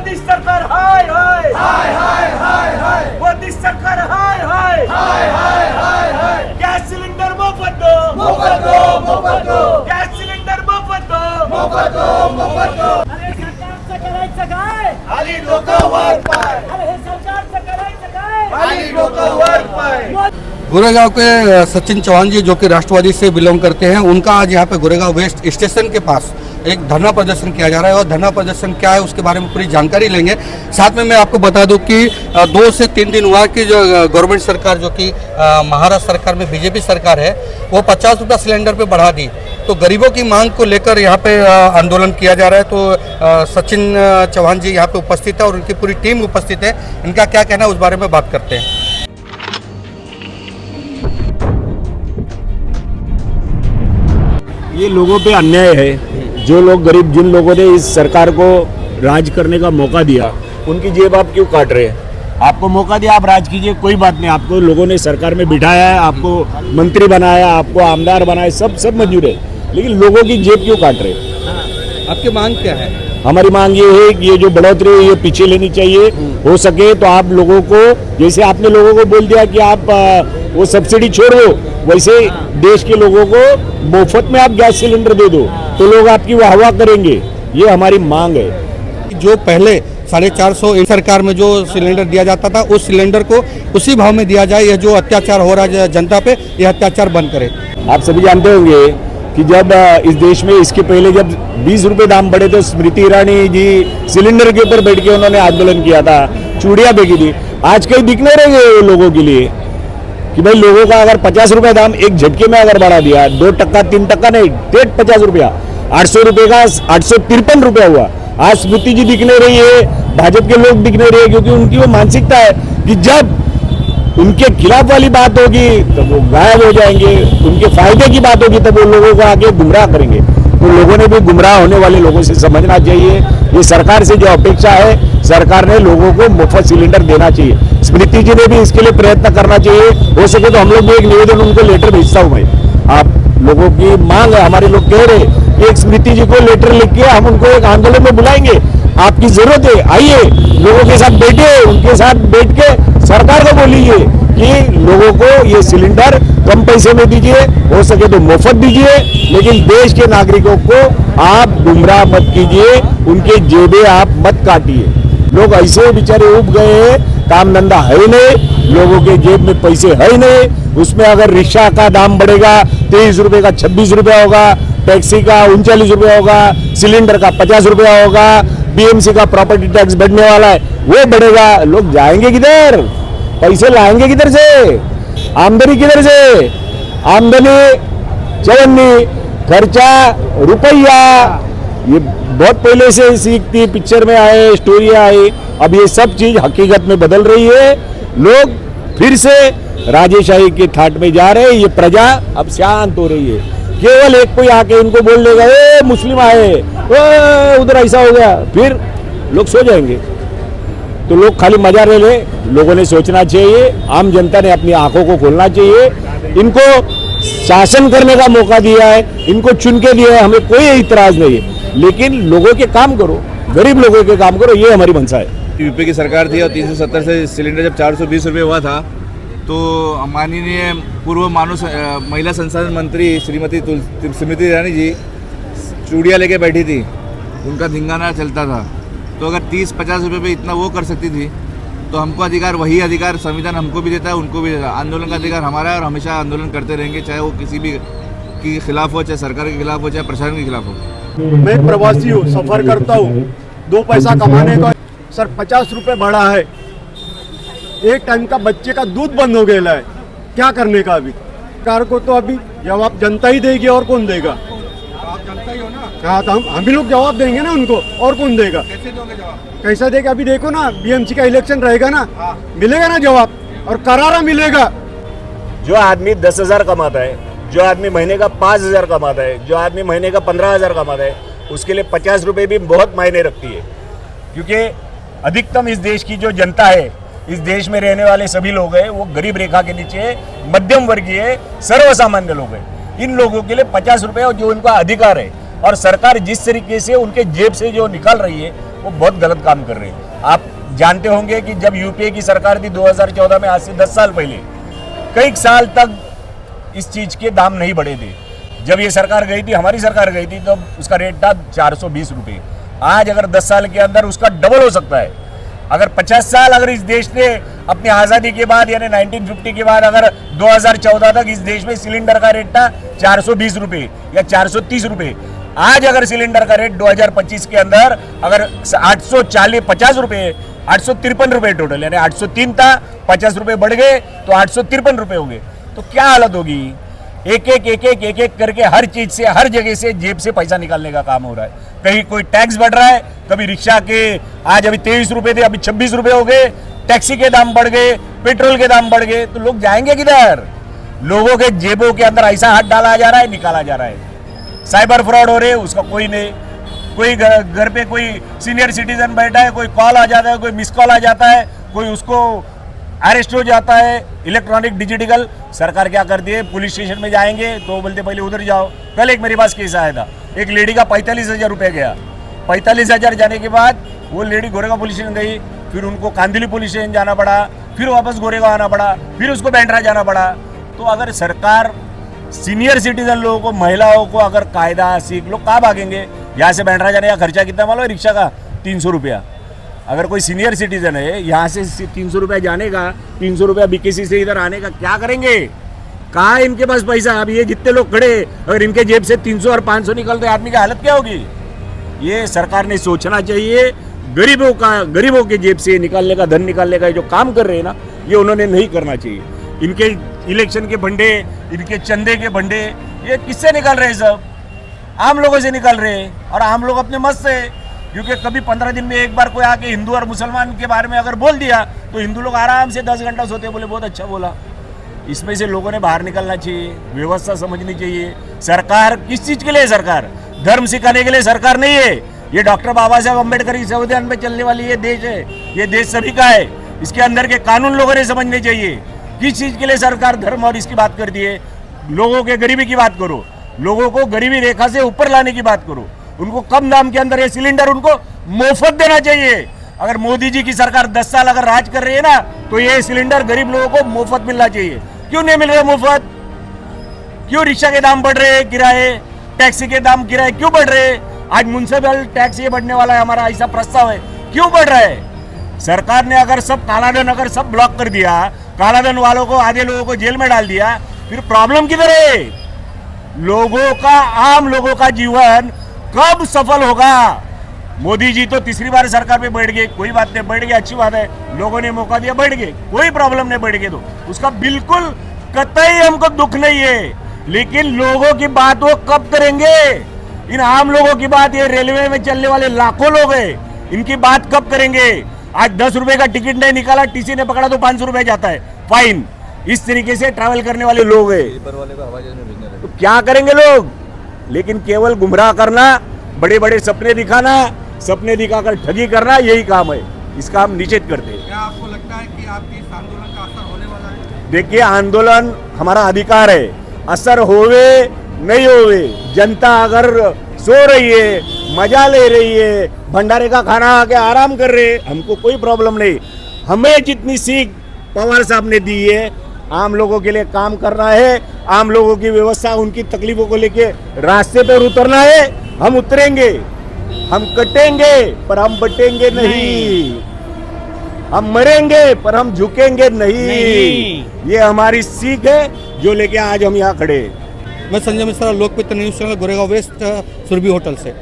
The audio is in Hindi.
मोदी सरकार हाय हाय हाय हाय हाय हाय, मोदी सरकार हाय हाय हाय हाय हाय हाय, गॅस सिलेंडर मोफत दो मोफत दो मोफत दो, गॅस सिलेंडर मोफत दो मोफत दो मोफत दो। अरे सरकारचं करायचं काय? आली डोकं वर पाय, अरे हे सरकारचं करायचं काय? आली डोकं वर पाय। गोरेगांव के सचिन चौहान जी जो कि राष्ट्रवादी से बिलोंग करते हैं, उनका आज यहाँ पे गोरेगांव वेस्ट स्टेशन के पास एक धरना प्रदर्शन किया जा रहा है और धरना प्रदर्शन क्या है उसके बारे में पूरी जानकारी लेंगे। साथ में मैं आपको बता दूं कि 2 से 3 दिन हुआ कि जो गवर्नमेंट सरकार जो कि महाराष्ट्र सरकार में बीजेपी सरकार है वो 50 रुपया सिलेंडर पे बढ़ा दी, तो गरीबों की मांग को लेकर यहाँ पे आंदोलन किया जा रहा है। तो सचिन चौहान जी यहाँ पे उपस्थित है और उनकी पूरी टीम उपस्थित है, इनका क्या कहना है उस बारे में बात करते हैं। ये लोगों पे अन्याय है। जो लोग गरीब, जिन लोगों ने इस सरकार को राज करने का मौका दिया, उनकी जेब आप क्यों काट रहे हैं? आपको मौका दिया, आप राज कीजिए, कोई बात नहीं। आपको लोगों ने सरकार में बिठाया है, आपको मंत्री बनाया, आपको आमदार बनाया, सब मंजूर है, लेकिन लोगों की जेब क्यों काट रहे हैं? आपकी मांग क्या है? हमारी मांग ये है कि ये जो बढ़ोतरी है ये पीछे लेनी चाहिए। हो सके तो आप लोगों को, जैसे आपने लोगों को बोल दिया कि आप वो सब्सिडी छोड़ो, वैसे देश के लोगों को मुफ्त में आप गैस सिलेंडर दे दो, तो लोग आपकी वाहवाह करेंगे। ये हमारी मांग है। जो पहले 450 सरकार में जो सिलेंडर दिया जाता था, उस सिलेंडर को उसी भाव में दिया जाए। यह जो अत्याचार हो रहा है जनता पे, यह अत्याचार बंद करे। आप सभी जानते होंगे कि जब इस देश में इसके पहले जब 20 रुपए दाम बढ़े तो स्मृति ईरानी जी सिलेंडर के ऊपर बैठ के उन्होंने आंदोलन किया था, चूड़ियां फेंकी थी। आज कहीं दिख नहीं रहे लोगों के लिए कि भाई लोगों का अगर 50 रुपए दाम एक झटके में अगर बढ़ा दिया, 2%, 3% नहीं, 50 रुपया, 800 रुपए का 853 रुपया हुआ। आज स्मृति जी दिख नहीं रही है, भाजपा के लोग दिख नहीं रहे, क्योंकि उनकी वो मानसिकता है कि जब उनके खिलाफ वाली बात होगी तो वो गायब हो जाएंगे, उनके फायदे की बात होगी तब वो लोगों को आगे गुमराह करेंगे। तो लोगों ने भी गुमराह होने वाले लोगों से समझना चाहिए। ये सरकार से जो अपेक्षा है, सरकार ने लोगों को मुफ्त सिलेंडर देना चाहिए। स्मृति जी ने भी इसके लिए प्रयत्न करना चाहिए। हो सके तो हम लोग भी एक निवेदन उनको लेटर भेजता हूँ मैं। आप लोगों की मांग है, हमारे लोग कह रहे कि एक स्मृति जी को लेटर लिख के हम उनको एक आंदोलन में बुलाएंगे। आपकी जरूरत है, आइए लोगों के साथ बैठिए, उनके साथ बैठ के सरकार को बोलिए कि लोगों को ये सिलेंडर कम पैसे में दीजिए, हो सके तो मुफ्त दीजिए, लेकिन देश के नागरिकों को आप गुमराह मत कीजिए, उनके जेबें आप मत काटिए। लोग ऐसे बेचारे उब गए हैं, काम धंधा है नहीं, लोगों के जेब में पैसे है नहीं। उसमें अगर रिक्शा का दाम बढ़ेगा 23 रुपए का 26 रुपया होगा, टैक्सी का 39 रुपया होगा, सिलेंडर का 50 रुपया होगा, बीएमसी का प्रॉपर्टी टैक्स बढ़ने वाला है, वो बढ़ेगा। लोग जाएंगे किधर? पैसे लाएंगे किधर से? आमदनी किधर से? आमदनी चवन्नी, खर्चा रुपया। ये बहुत पहले से सीखती, पिक्चर में आए, स्टोरियां आई, अब ये सब चीज हकीकत में बदल रही है। लोग फिर से राजेशाही के ठाट में जा रहे हैं। ये प्रजा अब शांत हो रही है। केवल एक कोई आके इनको बोल देगा ए मुस्लिम आए, उधर ऐसा हो गया, फिर लोग सो जाएंगे। तो लोग खाली मजा ले ले। लोगों ने सोचना चाहिए, आम जनता ने अपनी आंखों को खोलना चाहिए। इनको शासन करने का मौका दिया है, इनको चुन के दिया है, हमें कोई इतराज नहीं है, लेकिन लोगों के काम करो, गरीब लोगों के काम करो, ये हमारी मंशा है। यूपी की सरकार थी और 370 से सिलेंडर जब 420 रुपये हुआ था, तो माननीय पूर्व महिला संसाधन मंत्री श्रीमती स्मृति ईरानी जी चूड़ियाँ लेके बैठी थी, उनका धिंगाना चलता था। तो अगर 30-50 रुपये पे इतना वो कर सकती थी, तो हमको अधिकार, वही अधिकार संविधान हमको भी देता है, उनको भी देता है। आंदोलन का अधिकार हमारा है और हमेशा आंदोलन करते रहेंगे, चाहे वो किसी भी के खिलाफ हो, चाहे सरकार के खिलाफ हो, चाहे प्रशासन के खिलाफ हो। मैं एक प्रवासी हूँ, सफर करता हूँ, 2 पैसा कमाने का। सर 50 रुपये बढ़ा है, एक टाइम का बच्चे का दूध बंद हो गया है, क्या करने का? अभी सरकार को तो अभी जवाब जनता ही देगी, और कौन देगा? आप जनता ही हो ना। हाँ, तो हम भी लोग जवाब देंगे ना उनको, और कौन देगा? कैसे दोगे जवाब? कैसा देगा? अभी देखो ना, बीएमसी का इलेक्शन रहेगा ना, मिलेगा ना जवाब, और करारा मिलेगा। जो आदमी 10,000 कमाता है, जो आदमी महीने का 5,000 कमाता है, जो आदमी महीने का 15,000 कमाता है, उसके लिए 50 रुपये भी बहुत मायने रखती है। क्योंकि अधिकतम इस देश की जो जनता है, इस देश में रहने वाले सभी लोग हैं, वो गरीब रेखा के नीचे, मध्यम वर्गीय, सर्वसामान्य लोग हैं। इन लोगों के लिए 50 रुपये जो उनका अधिकार है, और सरकार जिस तरीके से उनके जेब से जो निकाल रही है, वो बहुत गलत काम कर रहे हैं। आप जानते होंगे कि जब यूपीए की सरकार थी 2014 में, आज से 10 साल पहले, कई साल तक इस चीज के दाम नहीं बढ़े थे। जब ये सरकार गई थी, हमारी सरकार गई थी, तो उसका रेट था 420 रुपये। आज अगर 10 साल के अंदर उसका डबल हो सकता है। अगर 50 साल अगर इस देश ने अपनी आज़ादी के बाद यानी 1950 के बाद अगर 2014 तक इस देश में सिलेंडर का रेट था 420 रुपये या 430 रुपये, आज अगर सिलेंडर का रेट 2025 के अंदर अगर 850 रुपये, 853 रुपये टोटल, यानी 803 था, 50 रुपये बढ़ गए तो 853 रुपये हो गए, तो क्या हालत होगी। एक एक करके हर चीज से, हर जगह से जेब से पैसा निकालने का काम हो रहा है। कहीं कोई टैक्स बढ़ रहा है, कभी रिक्शा के आज अभी 23 रुपये थे, अभी 26 रुपये हो गए, टैक्सी के दाम बढ़ गए, पेट्रोल के दाम बढ़ गए, तो लोग जाएंगे किधर। लोगों के जेबों के अंदर ऐसा हाथ डाला जा रहा है, निकाला जा रहा है। साइबर फ्रॉड हो रहे, उसका कोई नहीं। कोई घर पे कोई सीनियर सिटीजन बैठा है, कोई कॉल आ जाता है, कोई मिस कॉल आ जाता है, कोई उसको अरेस्ट हो जाता है। इलेक्ट्रॉनिक डिजिटल सरकार क्या करती है, पुलिस स्टेशन में जाएंगे तो बोलते पहले उधर जाओ। कल एक मेरे पास केस आया था, एक लेडी का 45,000 रुपये गया। 45,000 जाने के बाद वो लेडी गोरेगांव पुलिस स्टेशन गई, फिर उनको कांदिली पुलिस स्टेशन जाना पड़ा, फिर वापस गोरेगांव आना पड़ा, फिर उसको बैंड्रा जाना पड़ा। तो अगर सरकार सीनियर सिटीजन लोगों को, महिलाओं को अगर कायदा सीख, लोग कहाँ भागेंगे। यहाँ से बैंड्रा जाने का खर्चा कितना मालूम है, रिक्शा का 300 रुपया। अगर कोई सीनियर सिटीजन है, यहाँ से 300 रुपया जाने का, 300 रुपया बीकेसी से इधर आने का, क्या करेंगे। कहाँ इनके पास पैसा। अब ये जितने लोग खड़े, अगर इनके जेब से 300 और 500 निकलते, आदमी की हालत क्या होगी। ये सरकार ने सोचना चाहिए। गरीबों के जेब से निकालने का, धन निकालने का जो काम कर रहे हैं ना, ये उन्होंने नहीं करना चाहिए। इनके इलेक्शन के फंडे, इनके चंदे के फंडे, ये किससे निकल रहे हैं, सब आम लोगों से निकल रहे हैं। और आम लोग अपने मस्त से, क्योंकि कभी 15 दिन में एक बार कोई आके हिंदू और मुसलमान के बारे में अगर बोल दिया तो हिंदू लोग आराम से 10 घंटा सोते, बोले बहुत अच्छा बोला। इसमें से लोगों ने बाहर निकलना चाहिए, व्यवस्था समझनी चाहिए। सरकार किस चीज़ के लिए, सरकार धर्म सिखाने के लिए सरकार नहीं है। ये डॉक्टर बाबा साहब अम्बेडकर की संविधान में चलने वाली ये देश है, ये देश सभी का है। इसके अंदर के कानून लोगों ने समझने चाहिए। किस चीज़ के लिए सरकार धर्म और इसकी बात करती है। लोगों के गरीबी की बात करो, लोगों को गरीबी रेखा से ऊपर लाने की बात करो। उनको कम दाम के अंदर ये सिलेंडर उनको मुफ्त देना चाहिए। अगर मोदी जी की सरकार 10 साल अगर राज कर रही है ना, तो ये सिलेंडर गरीब लोगों को मुफ्त मिलना चाहिए। क्यों नहीं मिल रहा मुफ्त। क्यों रिक्शा के दाम बढ़ रहे हैं, किराए, टैक्सी के दाम, किराए क्यों बढ़ रहे हैं। आज म्युनिसिपल टैक्स ये बढ़ने वाला है, हमारा ऐसा प्रस्ताव है, क्यों बढ़ रहा है। सरकार ने अगर सब कालाधन अगर सब ब्लॉक कर दिया, कालाधन वालों को, आधे लोगों को जेल में डाल दिया, फिर प्रॉब्लम किधर है। लोगों का, आम लोगों का जीवन कब सफल होगा। मोदी जी तो तीसरी बार सरकार पे बैठ गए, कोई बात नहीं, बैठ गए, अच्छी बात है, लोगों ने मौका दिया, बैठ गए, कोई प्रॉब्लम नहीं, बैठ गए तो उसका बिल्कुल कतई हमको दुख नहीं है। लेकिन लोगों की बात वो कब करेंगे। इन आम लोगों की बात, ये रेलवे में चलने वाले लाखों लोग हैं, इनकी बात कब करेंगे। आज 10 रुपए का टिकट नहीं निकाला, टीसी ने पकड़ा तो 500 रुपए जाता है फाइन। इस तरीके से ट्रैवल करने वाले लोग हैं, तो क्या करेंगे लोग। लेकिन केवल गुमराह करना, बड़े बड़े सपने दिखाना, सपने दिखाकर ठगी करना, यही काम है। इसका हम निषेध करते हैं। क्या आपको लगता है कि आपकी इस आंदोलन का असर होने वाला है। देखिए, आंदोलन हमारा अधिकार है, असर होवे नहीं होवे। जनता अगर सो रही है, मजा ले रही है, भंडारे का खाना आके आराम कर रहे, हमको कोई प्रॉब्लम नहीं। हमें जितनी सीख पवार साहब ने दी है, आम लोगों के लिए काम करना है, आम लोगों की व्यवस्था, उनकी तकलीफों को लेके रास्ते पर उतरना है। हम उतरेंगे, हम कटेंगे, पर हम बटेंगे नहीं। हम मरेंगे, पर हम झुकेंगे नहीं। ये हमारी सीख है, जो लेके आज हम यहाँ खड़े। मैं Sanjay Mishra, Lokmitra news channel, Goregaon west, Surabhi hotel से।